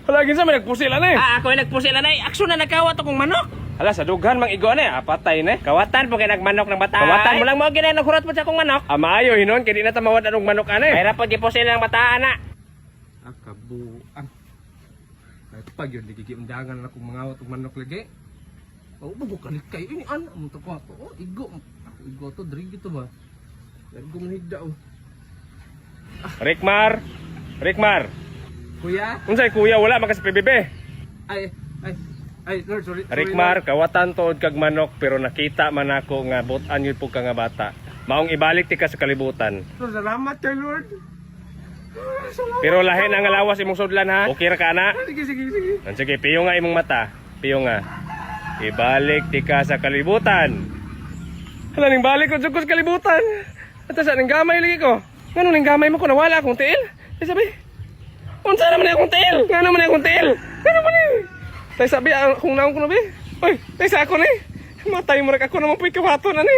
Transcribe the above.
Wala gid sa may nagpusil ani. Ako ay nagpusil anay. Aksyon na nagkawat akong manok. Hala sa dughan mang igo ani, apatay ni. Kawatan po kay nagmanok ng bata. Kawatan mo lang mo ginay naghurat po sa akong manok. Maayo hinon kay di na ta mawad anong manok ani. Mayra po gipusil ng bataan na. Kabuang. Ay pag yun digiundangan na akong mga og manok lagi. Oh, bugo kalit kayo ini ana mo to ko. Oh, igo. Igo to drink ito ba. Nagum higda oh. Rikmar. Rikmar. Kuya? Unsay kuya wala makas PBB. Ay, Lord, sorry. Rikmar, kawatan tuod kag manok pero nakita man ako nga butan yun po ka nga bata. Maong ibalik ti ka sa kalibutan. Lord, salamat kay Lord. Pero lahi na nga lawas imong sudlan ha. Okay ra ka na? Sige. Sige, piyo nga imong mata. Piyo nga. Ibalik ti ka sa kalibutan. Hala ning balik ko sa kalibutan. At sa ning gamay lagi ko. Ngano ning gamay mo ko nawala akong tiil? Ay sabi. Unsa naman akong tiil? Ngano man akong tiil? Ngano man ni? Tay sabi kung naon ko na be. Oy, tay sa ako ni. Matay mo ra ako naman puy kawaton ani.